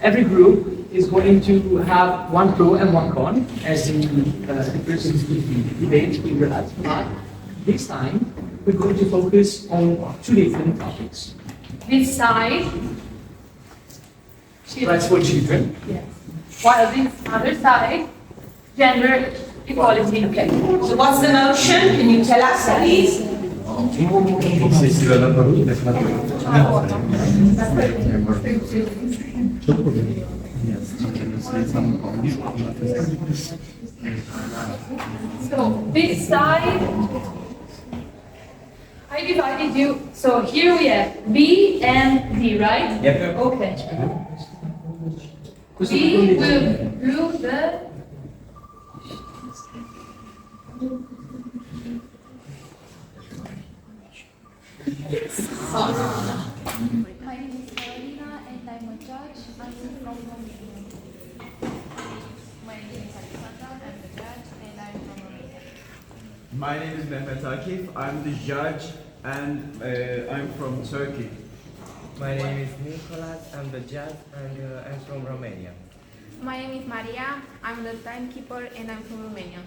Every group is going to have one pro and one con, as in the persons debate in the last part. This time, we're going to focus on two different topics. This side, That's for children. yes. While this other side, gender equality. Okay. So what's the motion? Can you tell us, please? So this side, I divided you. So here we have B and D, right? Yep. Okay. B will glue the My name is Carolina and I'm a judge. I'm from Romania. My name is Alexandra. I'm the judge and I'm from Romania. My name is Mehmet Akif. I'm the judge and I'm from Turkey. My name is Nicolas. I'm the judge and I'm from Romania. My name is Maria. I'm the timekeeper and I'm from Romania.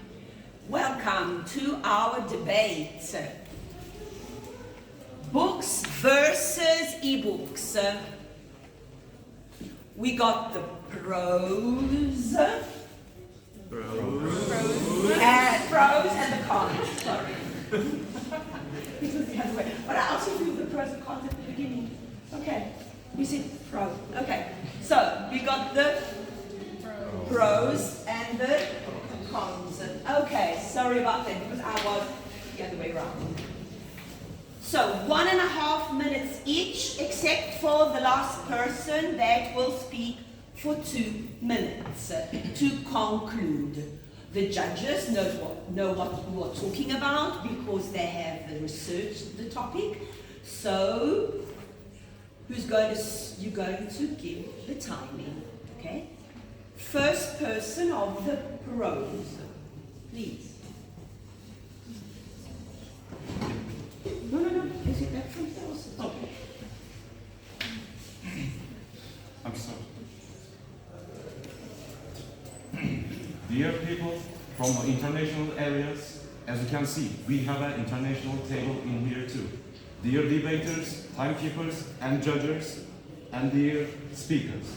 Welcome to our debate. Books versus ebooks. We got the pros. Pros and the cons. Sorry. It was the other way. But I also do the pros and cons at the beginning. Okay. You said pro. Okay. So we got the pros and the cons. Okay. Sorry about that because I was the other way around. So 1.5 minutes each, except for the last person that will speak for 2 minutes to conclude. The judges know what we are talking about because they have researched the topic. So you're going to give the timing, okay? First person of the pros, please. No. Is it that from those? Okay. I'm sorry. Dear people from the international areas, as you can see, we have an international table in here too. Dear debaters, timekeepers, and judges, and dear speakers,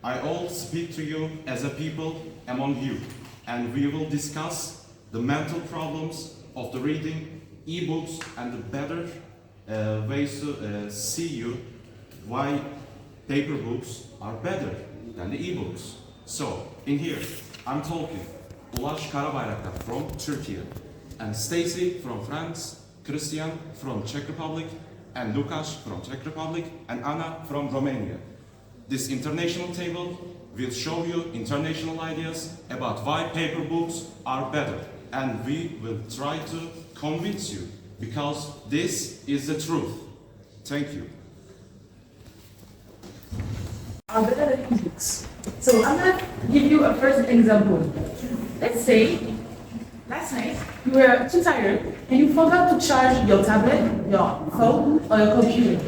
I all speak to you as a people among you, and we will discuss the mental problems of the reading e-books and the better ways to see you why paper books are better than the e-books. So, in here, I'm talking Ulaş Karabayraktar from Turkey, and Stacy from France, Christian from Czech Republic, and Lukasz from Czech Republic, and Anna from Romania. This international table will show you international ideas about why paper books are better, and we will try to convince you because this is the truth. Thank you. Are better than ebooks. So I'm gonna give you a first example. Let's say last night you were too tired and you forgot to charge your tablet, your phone, or your computer,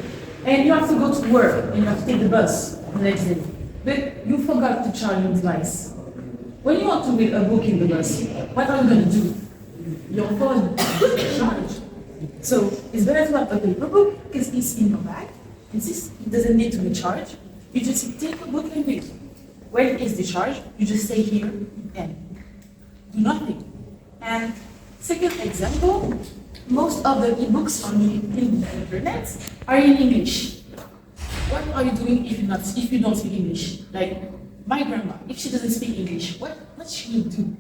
and you have to go to work and you have to take the bus the next day. But you forgot to charge your device. When you want to read a book in the bus, what are you gonna do? Your phone is charged. So it's better to have a paper book because it's in your bag. It doesn't need to be charged. You just take a book and read. When it's discharged, you just stay here and do nothing. And second example, most of the ebooks on the internet are in English. What are you doing if you don't speak English? Like my grandma, if she doesn't speak English, what should you do?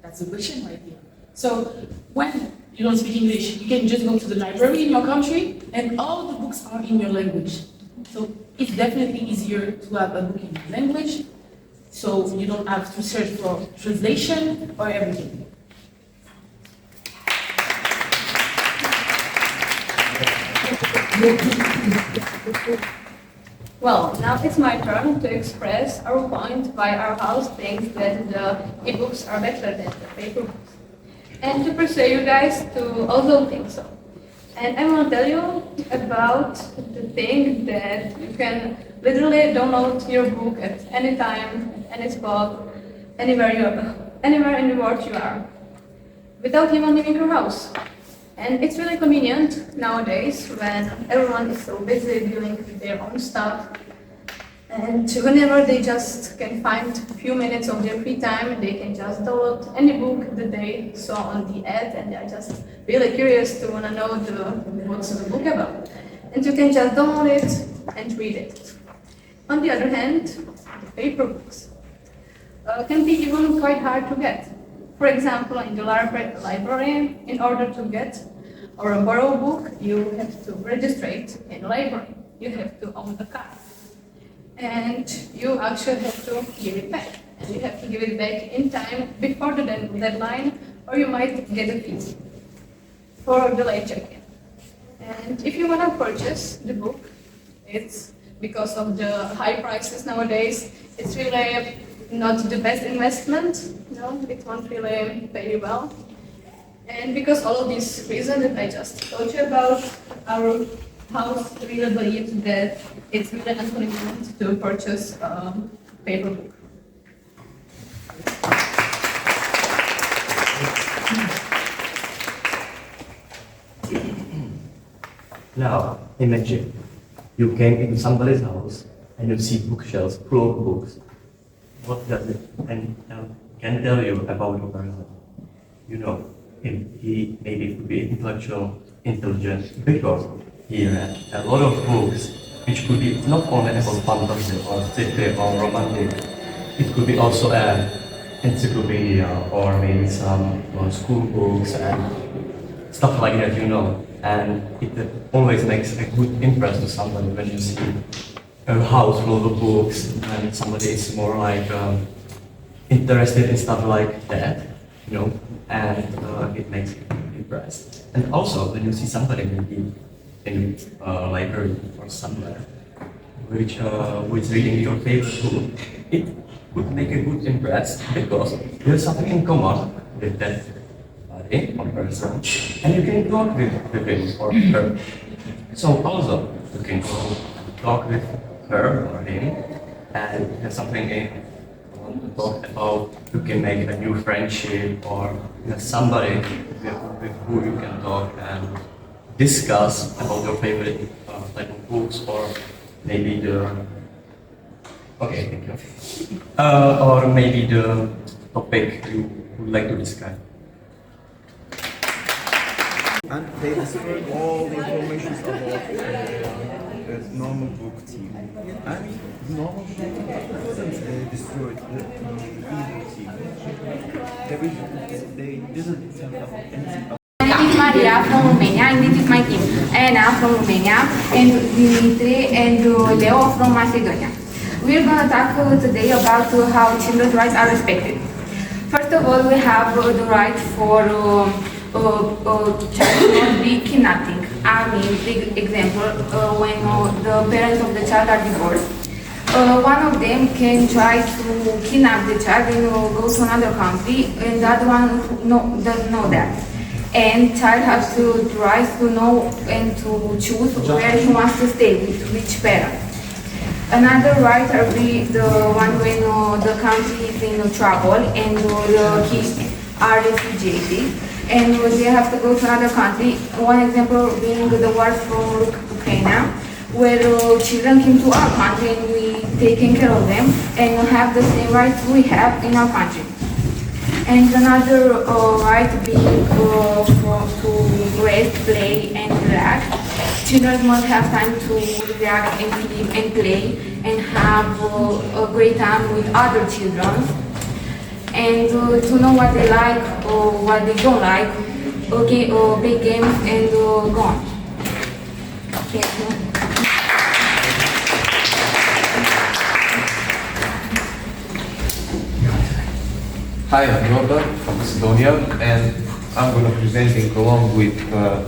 That's the question right here. So when you don't speak English, you can just go to the library in your country and all the books are in your language. So it's definitely easier to have a book in your language, so you don't have to search for translation or everything. Well, now it's my turn to express our point why our house thinks that the e-books are better than the paper books. And to persuade you guys to also think so. And I want to tell you about the thing that you can literally download your book at any time, at any spot, anywhere in the world you are, without even leaving your house. And it's really convenient nowadays when everyone is so busy dealing with their own stuff. And whenever they just can find a few minutes of their free time, they can just download any book that they saw on the ad, and they're just really curious to want to know what's the book about. And you can just download it and read it. On the other hand, the paper books can be even quite hard to get. For example, in the library, in order to get or borrow a book, you have to register it in the library. You have to own a card. And you actually have to give it back. And you have to give it back in time before the deadline, or you might get a fee for the late check-in. And if you want to purchase the book, it's because of the high prices nowadays, it's really not the best investment. No, it won't really pay you well. And because all of these reasons that I just told you about, our house really believes that it's really inconvenient to purchase a paper book. Now, imagine you came into somebody's house and you see bookshelves full of books. What does it can tell you about a person? You know, he maybe could be intelligent because he read a lot of books, which could be not only about fantasy or sci-fi or romantic. It could be also an encyclopedia or maybe some school books and stuff like that, you know. And it always makes a good impression to somebody when you see a house full of books and somebody is more like interested in stuff like that, you know, and it makes you impressed. And also when you see somebody maybe in a library or somewhere which who is reading your favorite book, it would make a good impression because there's something in common with that body or person, and you can talk with him or her. So also you can talk with her or him, and there's something in to talk about. You can make a new friendship, or you have somebody with who you can talk and discuss about your favorite type of books, or maybe the thank you, or maybe the topic you would like to discuss. And they destroyed all the information about the normal book team. And the normal book wasn't destroyed, the e-book team. They didn't tell us anything about. My name is Maria from Romania, and this is my team. Anna from Romania, and Dimitri and Leo from Macedonia. We're going to talk today about how children's rights are respected. First of all, we have the right for child not be kidnapping. I mean, big example, when the parents of the child are divorced, one of them can try to kidnap the child and go to another country, and the other one doesn't know that. And child has to try to know and to choose where he wants to stay, with which parent. Another right will be the one when the country is in trouble and the kids are refugees and they have to go to another country. One example being the war from Ukraine, where children came to our country and we taken care of them and have the same rights we have in our country. And another right being to rest, play and relax. Children must have time to relax and sleep and play and have a great time with other children. And to know what they like or what they don't like, play games and go on. Thank you. Hi, I'm Robert from Macedonia, and I'm going to presenting along with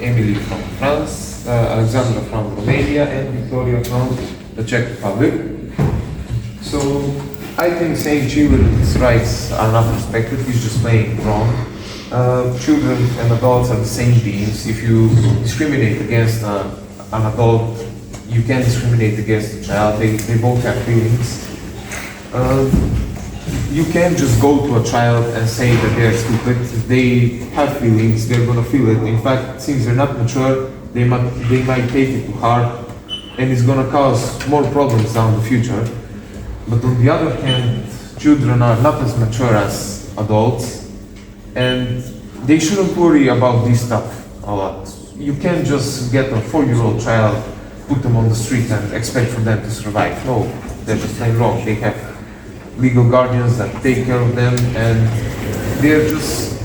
Emily from France, Alexandra from Romania, and Victoria from the Czech Republic. So I think saying children's rights are not respected is just plain wrong. Children and adults are the same beings. If you discriminate against an adult, you can't discriminate against the child. They both have feelings. You can't just go to a child and say that they're stupid. If they have feelings, they're gonna feel it. In fact, since they're not mature, they might take it to heart, and it's gonna cause more problems down the future. But on the other hand, children are not as mature as adults, and they shouldn't worry about this stuff a lot. You can't just get a 4-year-old child, put them on the street and expect for them to survive. No, they're just plain wrong. They have legal guardians that take care of them, and they're just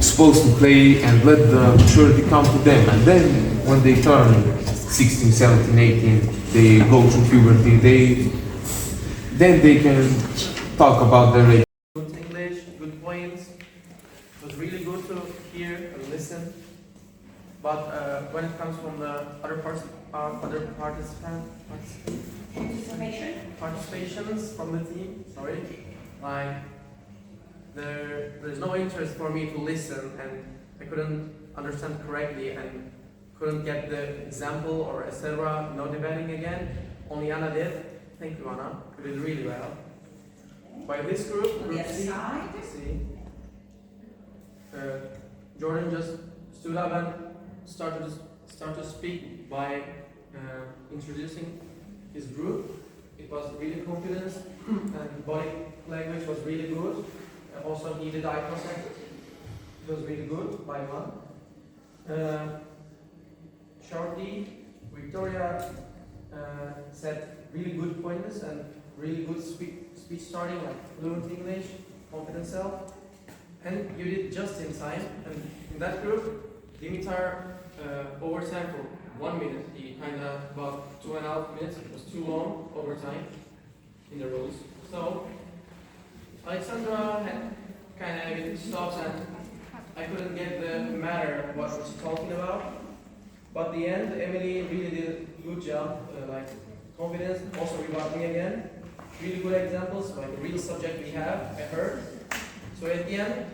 supposed to play and let the maturity come to them. And then when they turn 16, 17, 18, they go through puberty, then they can talk about their age. Good English, good points. It was really good to hear and listen. But when it comes from the other participations from the team, sorry, like there's no interest for me to listen, and I couldn't understand correctly and couldn't get the example or etc. No debating again. Only Anna did. Thank you, Anna. You did really well. By this group C, Jordan just stood up and started to speak by introducing his group. It was really confident, and body language was really good. Also, he did eye contact. It was really good by one. Shortly, Victoria said really good points and really good speech starting, like fluent English, confident self. And you did just in time. And in that group, Dimitar overtime for 1 minute. He kind of about 2.5 minutes. It was too long overtime in the rules. So Alexandra had kind of everything stops, and I couldn't get the matter of what was she talking about. But the end, Emily really did a good job, like confidence, also rewarded me again. Really good examples, like a real subject we have, I heard. So at the end,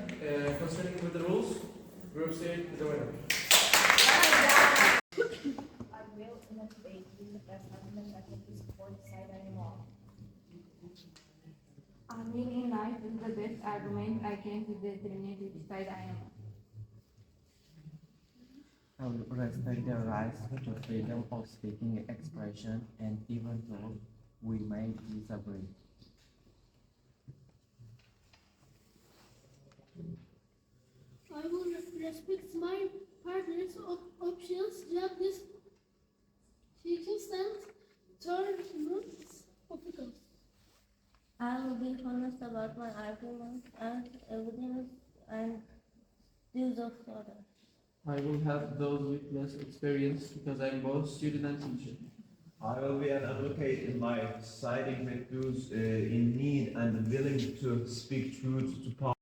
considering with the rules, group C is the winner. I will innovate in the best argument that can be supported side anymore. I'm really nice with the best argument I can to determine which side I am. I will respect their rights to freedom of speaking and expression, and even though we may disagree. I will respect my partner's options, just this circumstance tournaments obstacles. I will be honest about my arguments and evidence and views of others. I will have those with less experience because I'm both student and teacher. I will be an advocate in my siding with those in need and willing to speak truth to power.